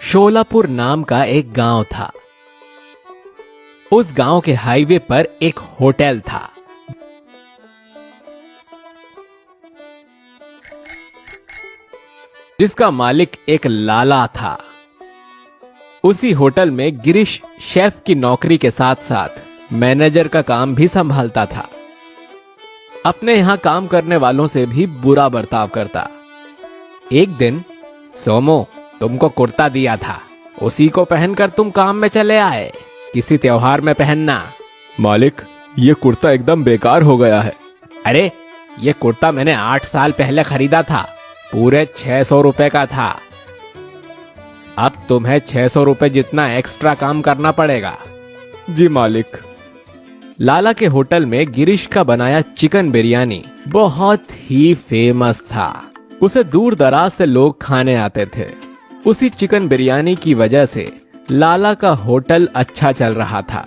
शोलापुर नाम का एक गांव था। उस गांव के हाईवे पर एक होटल था। जिसका मालिक एक लाला था। उसी होटल में गिरीश शेफ की नौकरी के साथ साथ मैनेजर का काम भी संभालता था। अपने यहां काम करने वालों से भी बुरा बर्ताव करता। एक दिन, सोमो, तुमको कुर्ता दिया था, उसी को पहनकर तुम काम में चले आए। किसी त्योहार में पहनना। मालिक, ये कुर्ता एकदम बेकार हो गया है। अरे, ये कुर्ता मैंने 8 साल पहले खरीदा था, पूरे 600 रुपए का था। अब तुम्हें 600 रुपए जितना एक्स्ट्रा काम करना पड़ेगा। जी मालिक। लाला के होटल में गिरीश का बनाया चिकन बिरयानी बहुत ही फेमस था। उसे दूर दराज से लोग खाने आते थे। उसी चिकन बिरयानी की वजह से लाला का होटल अच्छा चल रहा था।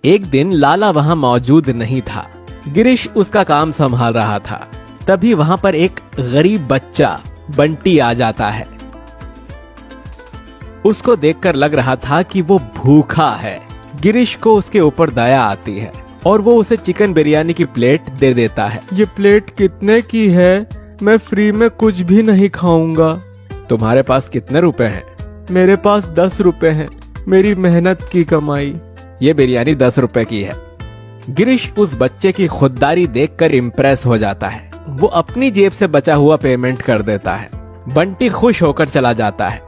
एक दिन लाला वहां मौजूद नहीं था। गिरीश उसका काम संभाल रहा था। तभी वहां पर एक गरीब बच्चा बंटी आ जाता है। उसको देखकर लग रहा था कि वो भूखा है। गिरीश को उसके ऊपर दया आती है और वो उसे चिकन बिरयानी की प्लेट दे देता है। ये प्लेट कितने की है? मैं फ्री में कुछ भी नहीं खाऊंगा। तुम्हारे पास कितने रुपए हैं? मेरे पास 10 रुपए हैं, मेरी मेहनत की कमाई। ये बिरयानी 10 रुपए की है। गिरीश उस बच्चे की खुददारी देखकर इम्प्रेस हो जाता है। वो अपनी जेब से बचा हुआ पेमेंट कर देता है। बंटी खुश होकर चला जाता है।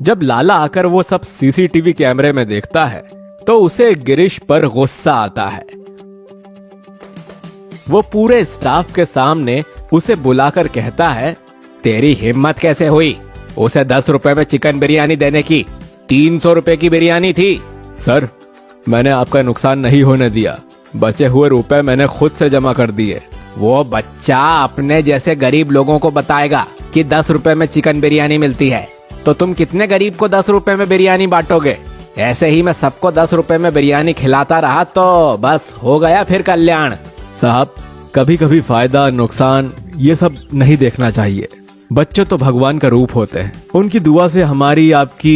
जब लाला आकर वो सब सीसीटीवी कैमरे में देखता है तो उसे गिरीश पर गुस्सा आता है। वो पूरे स्टाफ के सामने उसे बुलाकर कहता है, तेरी हिम्मत कैसे हुई उसे 10 रुपए में चिकन बिरयानी देने की? 300 रुपए की बिरयानी थी। सर, मैंने आपका नुकसान नहीं होने दिया। बचे हुए रुपए मैंने खुद से जमा कर दिए। वो बच्चा अपने जैसे गरीब लोगों को बताएगा कि 10 रुपए में चिकन बिरयानी मिलती है, तो तुम कितने गरीब को 10 रुपए में बिरयानी बांटोगे? ऐसे ही मैं सबको 10 रुपए में बिरयानी खिलाता रहा तो बस हो गया फिर कल्याण। साहब, कभी कभी फायदा नुकसान ये सब नहीं देखना चाहिए। बच्चे तो भगवान का रूप होते हैं। उनकी दुआ से हमारी आपकी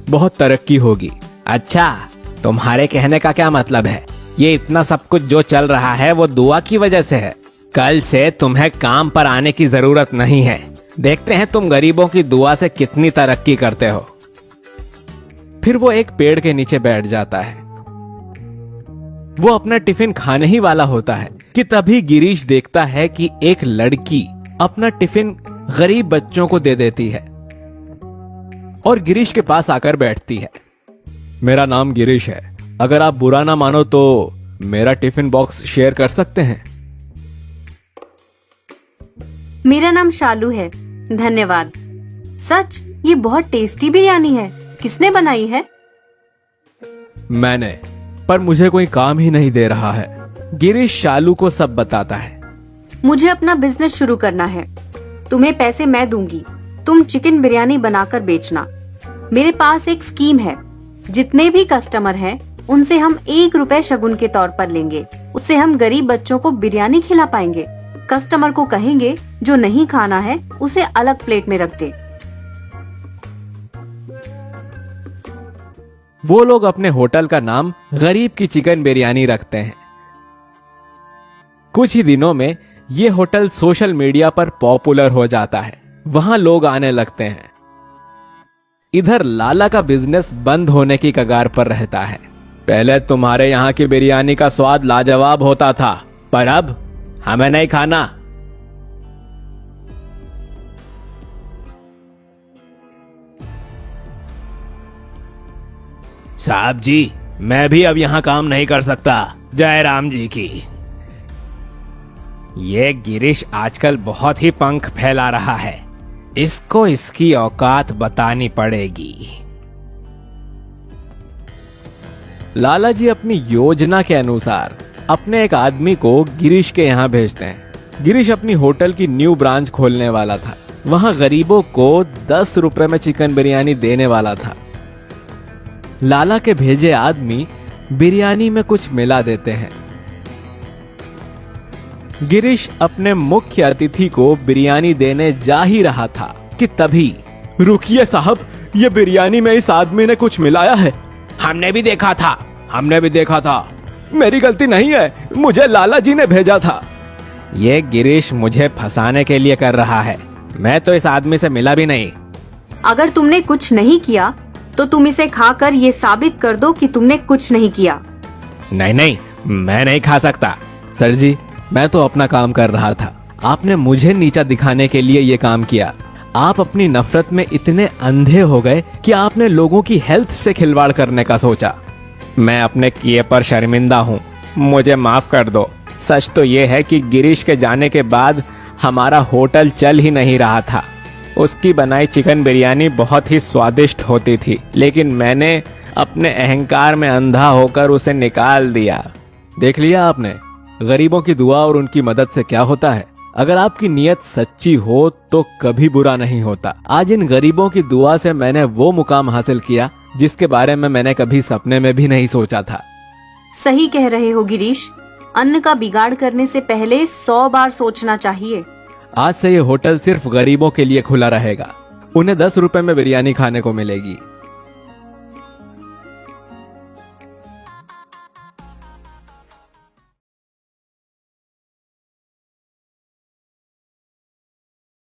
बहुत तरक्की होगी। अच्छा, तुम्हारे कहने का क्या मतलब है? ये इतना सब कुछ जो चल रहा है वो दुआ की वजह से है। कल से तुम्हें काम पर आने की जरूरत नहीं है। देखते हैं तुम गरीबों की दुआ से कितनी तरक्की करते हो। फिर वो एक पेड़ के नीचे बैठ जाता है। वो अपना टिफिन खाने ही वाला होता है कि तभी गिरीश देखता है कि एक लड़की अपना टिफिन गरीब बच्चों को दे देती है और गिरीश के पास आकर बैठती है। मेरा नाम गिरीश है। अगर आप बुरा ना मानो तो मेरा टिफिन बॉक्स शेयर कर सकते हैं। मेरा नाम शालू है, धन्यवाद। सच, ये बहुत टेस्टी बिरयानी है। किसने बनाई है? मैंने, पर मुझे कोई काम ही नहीं दे रहा है। गिरीश शालू को सब बताता है। मुझे अपना बिजनेस शुरू करना है। तुम्हें पैसे मैं दूंगी, तुम चिकन बिरयानी बनाकर बेचना। मेरे पास एक स्कीम है। जितने भी कस्टमर हैं, उनसे हम 1 रुपए शगुन के तौर पर लेंगे। उससे हम गरीब बच्चों को बिरयानी खिला पाएंगे। कस्टमर को कहेंगे जो नहीं खाना है उसे अलग प्लेट में रख दे। वो लोग अपने होटल का नाम गरीब की चिकन बिरयानी रखते हैं। कुछ ही दिनों में ये होटल सोशल मीडिया पर पॉपुलर हो जाता है। वहां लोग आने लगते हैं। इधर लाला का बिजनेस बंद होने की कगार पर रहता है। पहले तुम्हारे यहाँ की बिरयानी का स्वाद लाजवाब होता था, पर अब हमें नहीं खाना। साहब जी, मैं भी अब यहाँ काम नहीं कर सकता। जय राम जी की। ये गिरीश आजकल बहुत ही पंख फैला रहा है। इसको इसकी औकात बतानी पड़ेगी। लाला जी अपनी योजना के अनुसार अपने एक आदमी को गिरीश के यहाँ भेजते हैं। गिरीश अपनी होटल की न्यू ब्रांच खोलने वाला था। वहां गरीबों को 10 रुपए में चिकन बिरयानी देने वाला था। लाला के भेजे आदमी बिरयानी में कुछ मिला देते हैं। गिरीश अपने मुख्य अतिथि को बिरयानी देने जा ही रहा था कि तभी, रुकिए साहब, ये बिरयानी में इस आदमी ने कुछ मिलाया है। हमने भी देखा था। मेरी गलती नहीं है, मुझे लाला जी ने भेजा था। ये गिरीश मुझे फंसाने के लिए कर रहा है। मैं तो इस आदमी से मिला भी नहीं। अगर तुमने कुछ नहीं किया तो तुम इसे खाकर ये साबित कर दो कि तुमने कुछ नहीं किया। नहीं, मैं नहीं खा सकता। सर जी, मैं तो अपना काम कर रहा था। आपने मुझे नीचा दिखाने के लिए ये काम किया। आप अपनी नफरत में इतने अंधे हो गए कि आपने लोगों की हेल्थ से खिलवाड़ करने का सोचा। मैं अपने किए पर शर्मिंदा हूँ, मुझे माफ कर दो। सच तो ये है कि गिरीश के जाने के बाद हमारा होटल चल ही नहीं रहा था। उसकी बनाई चिकन बिरयानी बहुत ही स्वादिष्ट होती थी, लेकिन मैंने अपने अहंकार में अंधा होकर उसे निकाल दिया। देख लिया आपने, गरीबों की दुआ और उनकी मदद से क्या होता है। अगर आपकी नीयत सच्ची हो तो कभी बुरा नहीं होता। आज इन गरीबों की दुआ से मैंने वो मुकाम हासिल किया जिसके बारे में मैंने कभी सपने में भी नहीं सोचा था। सही कह रहे हो गिरीश, अन्न का बिगाड़ करने से पहले 100 बार सोचना चाहिए। आज से ये होटल सिर्फ गरीबों के लिए खुला रहेगा। उन्हें 10 रुपए में बिरयानी खाने को मिलेगी।